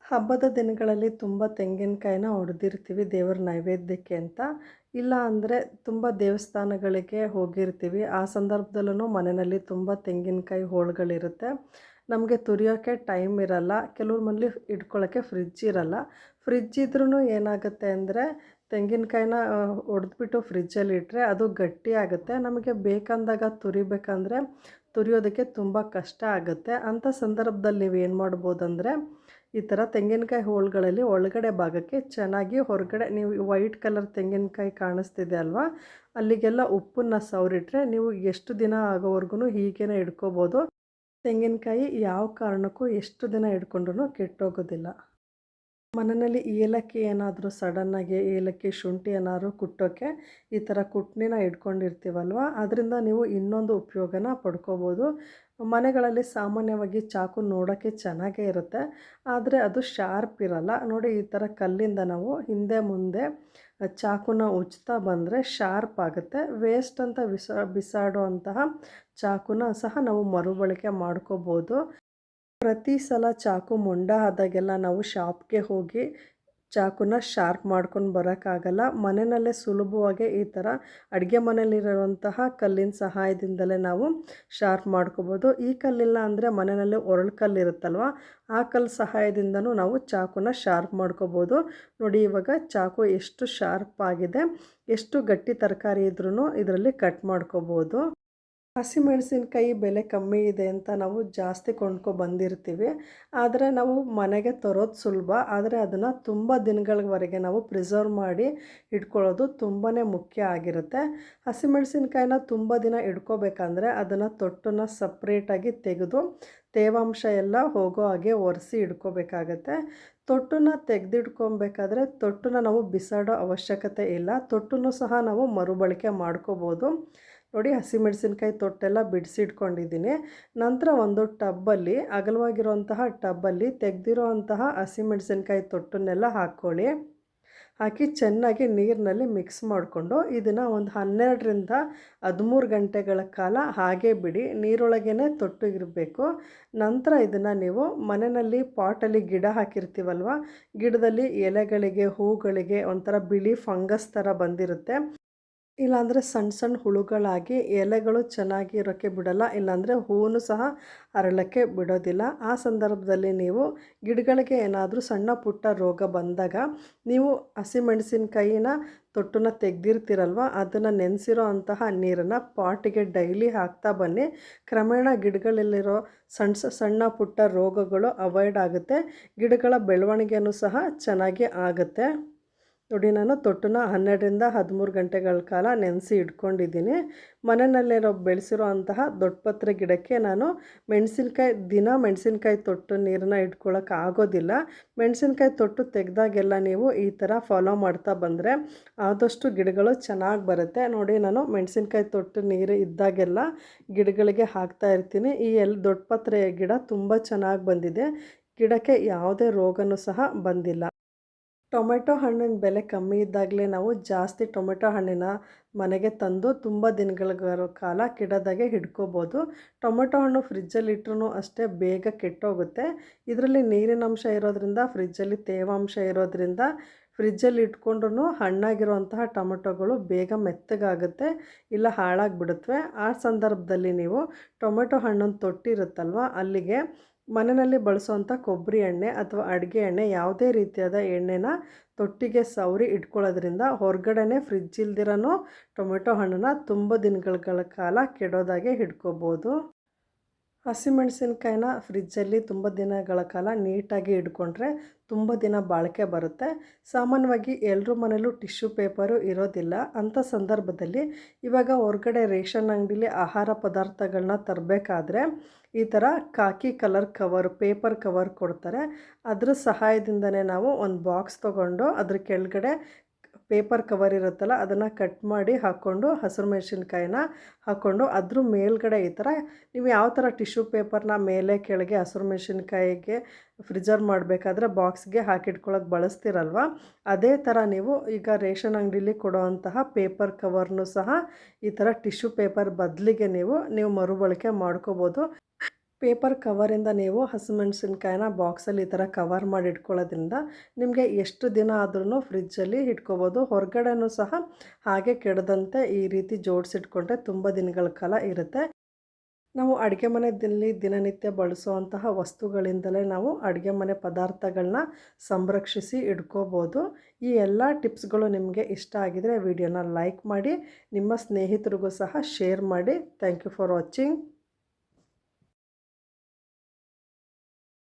ಹಬ್ಬದ ದಿನಗಳಲ್ಲಿ ತುಂಬ ತೆಂಗಿನಕಾಯಿನ ಹೊಡೆದಿರ್ತೀವಿ ದೇವರ ನೈವೇದ್ಯಕ್ಕೆ ಅಂತ. ಇಲ್ಲ ಅಂದರೆ ತುಂಬ ದೇವಸ್ಥಾನಗಳಿಗೆ ಹೋಗಿರ್ತೀವಿ. ಆ ಸಂದರ್ಭದಲ್ಲೂ ಮನೆಯಲ್ಲಿ ತುಂಬ ತೆಂಗಿನಕಾಯಿ ಹೋಳುಗಳಿರುತ್ತೆ. ನಮಗೆ ತುರಿಯೋಕ್ಕೆ ಟೈಮ್ ಇರಲ್ಲ. ಕೆಲವ್ರ ಮನೇಲಿ ಇಟ್ಕೊಳ್ಳೋಕ್ಕೆ ಫ್ರಿಡ್ಜ್ ಇರಲ್ಲ. ಫ್ರಿಡ್ಜ್ ಇದ್ರೂ ಏನಾಗುತ್ತೆ ಅಂದರೆ ತೆಂಗಿನಕಾಯಿನ ಹೊಡೆದ್ಬಿಟ್ಟು ಫ್ರಿಜ್ಜಲ್ಲಿ ಇಟ್ಟರೆ ಅದು ಗಟ್ಟಿ ಆಗುತ್ತೆ. ನಮಗೆ ಬೇಕಂದಾಗ ತುರಿಬೇಕಂದ್ರೆ ತುರಿಯೋದಕ್ಕೆ ತುಂಬ ಕಷ್ಟ ಆಗುತ್ತೆ. ಅಂಥ ಸಂದರ್ಭದಲ್ಲಿ ನೀವು ಏನು ಮಾಡ್ಬೋದಂದರೆ ಈ ಥರ ತೆಂಗಿನಕಾಯಿ ಹೋಳುಗಳಲ್ಲಿ ಒಳಗಡೆ ಭಾಗಕ್ಕೆ ಚೆನ್ನಾಗಿ ಹೊರಗಡೆ ನೀವು ವೈಟ್ ಕಲರ್ ತೆಂಗಿನಕಾಯಿ ಕಾಣಿಸ್ತಿದೆ ಅಲ್ವಾ, ಅಲ್ಲಿಗೆಲ್ಲ ಉಪ್ಪನ್ನು ಸವರಿಟ್ರೆ ನೀವು ಎಷ್ಟು ದಿನ ಆಗೋವರೆಗೂ ಹೀಗೇ ಇಟ್ಕೋಬೋದು. ತೆಂಗಿನಕಾಯಿ ಯಾವ ಕಾರಣಕ್ಕೂ ಎಷ್ಟು ದಿನ ಇಟ್ಕೊಂಡ್ರೂ ಕೆಟ್ಟೋಗೋದಿಲ್ಲ. ಮನೆಯಲ್ಲಿ ಏಲಕ್ಕಿ ಏನಾದರೂ ಸಡನ್ನಾಗಿ ಏಲಕ್ಕಿ ಶುಂಠಿ ಏನಾದರೂ ಕುಟ್ಟೋಕ್ಕೆ ಈ ಥರ ಕುಟ್ನಿನ ಇಟ್ಕೊಂಡಿರ್ತೀವಲ್ವ, ಅದರಿಂದ ನೀವು ಇನ್ನೊಂದು ಉಪಯೋಗನ ಪಡ್ಕೋಬೋದು. ಮನೆಗಳಲ್ಲಿ ಸಾಮಾನ್ಯವಾಗಿ ಚಾಕು ನೋಡೋಕ್ಕೆ ಚೆನ್ನಾಗೇ ಇರುತ್ತೆ, ಆದರೆ ಅದು ಶಾರ್ಪ್ ಇರಲ್ಲ. ನೋಡಿ, ಈ ಥರ ಕಲ್ಲಿಂದ ನಾವು ಹಿಂದೆ ಮುಂದೆ ಚಾಕುನ ಉಜ್ತಾ ಬಂದರೆ ಶಾರ್ಪ್ ಆಗುತ್ತೆ. ವೇಸ್ಟ್ ಅಂತ ಬಿಸಾಡೋ ಅಂತಹ ಚಾಕುನ ಸಹ ನಾವು ಮರುಬಳಕೆ ಮಾಡ್ಕೋಬೋದು. ಪ್ರತಿ ಸಲ ಚಾಕು ಮೊಂಡ ಆದಾಗೆಲ್ಲ ನಾವು ಶಾಪ್ಗೆ ಹೋಗಿ ಚಾಕುನ ಶಾರ್ಪ್ ಮಾಡ್ಕೊಂಡು ಬರೋಕ್ಕಾಗಲ್ಲ. ಮನೆಯಲ್ಲೇ ಸುಲಭವಾಗಿ ಈ ಥರ ಅಡುಗೆ ಮನೆಯಲ್ಲಿರುವಂತಹ ಕಲ್ಲಿನ ಸಹಾಯದಿಂದಲೇ ನಾವು ಶಾರ್ಪ್ ಮಾಡ್ಕೋಬೋದು. ಈ ಕಲ್ಲಿಲ್ಲ ಅಂದರೆ ಮನೆಯಲ್ಲೇ ಒರಳು ಕಲ್ಲು ಇರುತ್ತಲ್ವ, ಆ ಕಲ್ಲು ಸಹಾಯದಿಂದನೂ ನಾವು ಚಾಕುನ ಶಾರ್ಪ್ ಮಾಡ್ಕೋಬೋದು. ನೋಡಿ, ಇವಾಗ ಚಾಕು ಎಷ್ಟು ಶಾರ್ಪ್ ಆಗಿದೆ. ಎಷ್ಟು ಗಟ್ಟಿ ತರಕಾರಿ ಇದ್ರೂ ಇದರಲ್ಲಿ ಕಟ್ ಮಾಡ್ಕೋಬೋದು. ಹಸಿಮೆಣಸಿನ್ಕಾಯಿ ಬೆಲೆ ಕಮ್ಮಿ ಇದೆ ಅಂತ ನಾವು ಜಾಸ್ತಿ ಬಂದಿರ್ತೀವಿ. ಆದರೆ ನಾವು ಮನೆಗೆ ತರೋದು ಸುಲಭ, ಆದರೆ ಅದನ್ನು ತುಂಬ ದಿನಗಳವರೆಗೆ ನಾವು ಪ್ರಿಸರ್ವ್ ಮಾಡಿ ಇಟ್ಕೊಳ್ಳೋದು ತುಂಬಾ ಮುಖ್ಯ ಆಗಿರುತ್ತೆ. ಹಸಿಮೆಣಸಿನ್ಕಾಯಿನ ತುಂಬ ದಿನ ಇಟ್ಕೋಬೇಕಂದ್ರೆ ಅದನ್ನು ತೊಟ್ಟನ್ನು ಸಪ್ರೇಟಾಗಿ ತೆಗೆದು ತೇವಾಂಶ ಎಲ್ಲ ಹೋಗೋ ಹಾಗೆ ಒರೆಸಿ ಇಟ್ಕೋಬೇಕಾಗತ್ತೆ. ತೊಟ್ಟನ್ನು ತೆಗೆದಿಟ್ಕೊಬೇಕಾದ್ರೆ ತೊಟ್ಟನ್ನು ನಾವು ಬಿಸಾಡೋ ಅವಶ್ಯಕತೆ ಇಲ್ಲ. ತೊಟ್ಟನ್ನು ಸಹ ನಾವು ಮರುಬಳಕೆ ಮಾಡ್ಕೋಬೋದು. ನೋಡಿ, ಹಸಿಮೆಣಸಿನ್ಕಾಯಿ ತೊಟ್ಟೆಲ್ಲ ಬಿಡಿಸಿಟ್ಕೊಂಡಿದ್ದೀನಿ. ನಂತರ ಒಂದು ಟಬ್ಬಲ್ಲಿ, ಅಗಲವಾಗಿರುವಂತಹ ಟಬ್ಬಲ್ಲಿ ತೆಗೆದಿರೋ ಅಂತಹ ಹಸಿಮೆಣಸಿನ್ಕಾಯಿ ತೊಟ್ಟನ್ನೆಲ್ಲ ಹಾಕ್ಕೊಳ್ಳಿ. ಹಾಕಿ ಚೆನ್ನಾಗಿ ನೀರಿನಲ್ಲಿ ಮಿಕ್ಸ್ ಮಾಡಿಕೊಂಡು ಇದನ್ನು ಒಂದು 12ರಿಂದ 13 ಗಂಟೆಗಳ ಕಾಲ ಹಾಗೇ ಬಿಡಿ. ನೀರೊಳಗೇ ತೊಟ್ಟು ಇರಬೇಕು. ನಂತರ ಇದನ್ನು ನೀವು ಮನೆಯಲ್ಲಿ ಪಾಟಲ್ಲಿ ಗಿಡ ಹಾಕಿರ್ತೀವಲ್ವ, ಗಿಡದಲ್ಲಿ ಎಲೆಗಳಿಗೆ ಹೂಗಳಿಗೆ ಒಂಥರ ಬಿಳಿ ಫಂಗಸ್ ಥರ ಬಂದಿರುತ್ತೆ. ಇಲ್ಲಾಂದರೆ ಸಣ್ಣ ಸಣ್ಣ ಹುಳುಗಳಾಗಿ ಎಲೆಗಳು ಚೆನ್ನಾಗಿ ಇರೋಕ್ಕೆ ಬಿಡಲ್ಲ, ಇಲ್ಲಾಂದರೆ ಹೂವು ಸಹ ಅರಳಕ್ಕೆ ಬಿಡೋದಿಲ್ಲ. ಆ ಸಂದರ್ಭದಲ್ಲಿ ನೀವು ಗಿಡಗಳಿಗೆ ಏನಾದರೂ ಸಣ್ಣ ಪುಟ್ಟ ರೋಗ ಬಂದಾಗ ನೀವು ಹಸಿಮೆಣಸಿನ್ಕಾಯಿನ ತೊಟ್ಟನ್ನು ತೆಗೆದಿರ್ತೀರಲ್ವ, ಅದನ್ನು ನೆನೆಸಿರೋ ಅಂತಹ ನೀರನ್ನು ಪಾಟಿಗೆ ಡೈಲಿ ಹಾಕ್ತಾ ಬನ್ನಿ. ಕ್ರಮೇಣ ಗಿಡಗಳಲ್ಲಿರೋ ಸಣ್ಣ ಪುಟ್ಟ ರೋಗಗಳು ಅವಾಯ್ಡ್ ಆಗುತ್ತೆ. ಗಿಡಗಳ ಬೆಳವಣಿಗೆಯೂ ಸಹ ಚೆನ್ನಾಗಿ ಆಗುತ್ತೆ. ನೋಡಿ, ನಾನು ತೊಟ್ಟನ್ನ 12ರಿಂದ 13 ಗಂಟೆಗಳ ಕಾಲ ನೆನೆಸಿ ಇಟ್ಕೊಂಡಿದ್ದೀನಿ. ಮನೆಯಲ್ಲಿರೋ ಬೆಳೆಸಿರೋ ಅಂತಹ ದೊಡ್ಡಪತ್ರೆ ಗಿಡಕ್ಕೆ ನಾನು ಮೆಣಸಿನ್ಕಾಯಿ ತೊಟ್ಟು ನೀರನ್ನ ಇಟ್ಕೊಳ್ಳೋಕೆ ಆಗೋದಿಲ್ಲ. ಮೆಣಸಿನ್ಕಾಯಿ ತೊಟ್ಟು ತೆಗೆದಾಗೆಲ್ಲ ನೀವು ಈ ಥರ ಫಾಲೋ ಮಾಡ್ತಾ ಬಂದರೆ ಆದಷ್ಟು ಗಿಡಗಳು ಚೆನ್ನಾಗಿ ಬರುತ್ತೆ. ನೋಡಿ, ನಾನು ಮೆಣಸಿನ್ಕಾಯಿ ತೊಟ್ಟು ನೀರು ಇದ್ದಾಗೆಲ್ಲ ಗಿಡಗಳಿಗೆ ಹಾಕ್ತಾ ಇರ್ತೀನಿ. ಈ ದೊಡ್ಡಪತ್ರೆ ಗಿಡ ತುಂಬ ಚೆನ್ನಾಗಿ ಬಂದಿದೆ. ಗಿಡಕ್ಕೆ ಯಾವುದೇ ರೋಗನೂ ಸಹ ಬಂದಿಲ್ಲ. ಟೊಮೆಟೊ ಹಣ್ಣಿನ ಬೆಲೆ ಕಮ್ಮಿ ಇದ್ದಾಗಲೇ ನಾವು ಜಾಸ್ತಿ ಟೊಮೆಟೊ ಹಣ್ಣಿನ ಮನೆಗೆ ತಂದು ತುಂಬ ದಿನಗಳ ಕಾಲ ಕೆಡದಾಗೆ ಹಿಡ್ಕೋಬೋದು. ಟೊಮೆಟೊ ಹಣ್ಣು ಫ್ರಿಜ್ಜಲ್ಲಿ ಇಟ್ಟರೂ ಅಷ್ಟೇ ಬೇಗ ಕೆಟ್ಟೋಗುತ್ತೆ. ಇದರಲ್ಲಿ ನೀರಿನಂಶ ಇರೋದ್ರಿಂದ, ಫ್ರಿಜ್ಜಲ್ಲಿ ತೇವಾಂಶ ಇರೋದ್ರಿಂದ ಫ್ರಿಜ್ಜಲ್ಲಿ ಇಟ್ಕೊಂಡ್ರೂ ಹಣ್ಣಾಗಿರುವಂತಹ ಟೊಮೆಟೊಗಳು ಬೇಗ ಮೆತ್ತಗಾಗುತ್ತೆ, ಇಲ್ಲ ಹಾಳಾಗಿಬಿಡುತ್ತವೆ. ಆ ಸಂದರ್ಭದಲ್ಲಿ ನೀವು ಟೊಮೆಟೊ ಹಣ್ಣನ್ನು ತೊಟ್ಟಿರುತ್ತಲ್ವ, ಅಲ್ಲಿಗೆ ಮನೆಯಲ್ಲಿ ಬಳಸುವಂಥ ಕೊಬ್ಬರಿ ಎಣ್ಣೆ ಅಥವಾ ಅಡುಗೆ ಎಣ್ಣೆ ಯಾವುದೇ ರೀತಿಯಾದ ಎಣ್ಣೆನ ತೊಟ್ಟಿಗೆ ಸವರಿ ಇಟ್ಕೊಳ್ಳೋದ್ರಿಂದ ಹೊರಗಡೆನೇ ಫ್ರಿಜ್ ಇಲ್ದಿರನೂ ಟೊಮೆಟೊ ಹಣ್ಣನ್ನು ತುಂಬ ದಿನಗಳ ಕಾಲ ಕೆಡೋದಾಗೆ ಹಿಡ್ಕೋಬೋದು. ಹಸಿಮೆಣಸಿನ್ಕಾಯಿನ ಫ್ರಿಜ್ಜಲ್ಲಿ ತುಂಬ ದಿನಗಳ ಕಾಲ ನೀಟಾಗಿ ಇಟ್ಕೊಂಡ್ರೆ ತುಂಬ ದಿನ ಬಾಳಿಕೆ ಬರುತ್ತೆ. ಸಾಮಾನ್ಯವಾಗಿ ಎಲ್ಲರ ಮನೇಲೂ ಟಿಶ್ಯೂ ಪೇಪರು ಇರೋದಿಲ್ಲ. ಅಂಥ ಸಂದರ್ಭದಲ್ಲಿ ಇವಾಗ ಹೊರಗಡೆ ರೇಷನ್ ಅಂಗಡಿಲಿ ಆಹಾರ ಪದಾರ್ಥಗಳನ್ನ ತರಬೇಕಾದ್ರೆ ಈ ಥರ ಕಾಕಿ ಕಲರ್ ಪೇಪರ್ ಕವರ್ ಕೊಡ್ತಾರೆ. ಅದ್ರ ಸಹಾಯದಿಂದನೇ ನಾವು ಒಂದು ಬಾಕ್ಸ್ ತೊಗೊಂಡು ಅದ್ರ ಕೆಳಗಡೆ ಪೇಪರ್ ಕವರ್ ಇರುತ್ತಲ್ಲ, ಅದನ್ನು ಕಟ್ ಮಾಡಿ ಹಾಕ್ಕೊಂಡು ಹಸಿರು ಮೆಣಸಿನ್ಕಾಯಿನ ಹಾಕ್ಕೊಂಡು ಅದ್ರ ಮೇಲ್ಗಡೆ ಈ ಥರ ನೀವು ಯಾವ ಥರ ಟಿಶ್ಯೂ ಪೇಪರ್ನ ಮೇಲೆ ಕೆಳಗೆ ಹಸಿರು ಮೆಣಸಿನ್ಕಾಯಿಗೆ ಫ್ರಿಜರ್ ಮಾಡಬೇಕಾದ್ರೆ ಬಾಕ್ಸ್ಗೆ ಹಾಕಿಟ್ಕೊಳ್ಳೋಕೆ ಬಳಸ್ತಿರಲ್ವ, ಅದೇ ಥರ ನೀವು ಈಗ ರೇಷನ್ ಅಂಗಡಿಲಿ ಕೊಡೋವಂತಹ ಪೇಪರ್ ಕವರ್ನೂ ಸಹ ಈ ಥರ ಟಿಶ್ಯೂ ಪೇಪರ್ ಬದಲಿಗೆ ನೀವು ಮರುಬಳಕೆ ಮಾಡ್ಕೋಬೋದು. ಪೇಪರ್ ಕವರಿಂದ ನೀವು ಹಸಿಮೆಣಸಿನ್ಕಾಯಿನ ಬಾಕ್ಸಲ್ಲಿ ಈ ಥರ ಕವರ್ ಮಾಡಿ ಇಟ್ಕೊಳ್ಳೋದ್ರಿಂದ ನಿಮಗೆ ಎಷ್ಟು ದಿನ ಆದ್ರೂ ಫ್ರಿಜ್ಜಲ್ಲಿ ಇಟ್ಕೋಬೋದು. ಹೊರಗಡೆನೂ ಸಹ ಹಾಗೆ ಕೆಡದಂತೆ ಈ ರೀತಿ ಜೋಡಿಸಿಟ್ಕೊಂಡ್ರೆ ತುಂಬ ದಿನಗಳ ಕಾಲ ಇರುತ್ತೆ. ನಾವು ಅಡುಗೆ ಮನೆಯಲ್ಲಿ ದಿನನಿತ್ಯ ಬಳಸುವಂತಹ ವಸ್ತುಗಳಿಂದಲೇ ನಾವು ಅಡುಗೆ ಮನೆ ಪದಾರ್ಥಗಳನ್ನ ಸಂರಕ್ಷಿಸಿ ಇಟ್ಕೋಬೋದು. ಈ ಎಲ್ಲ ಟಿಪ್ಸ್ಗಳು ನಿಮಗೆ ಇಷ್ಟ ಆಗಿದರೆ ವಿಡಿಯೋನ ಲೈಕ್ ಮಾಡಿ, ನಿಮ್ಮ ಸ್ನೇಹಿತರಿಗೂ ಸಹ ಶೇರ್ ಮಾಡಿ. Thank you for watching.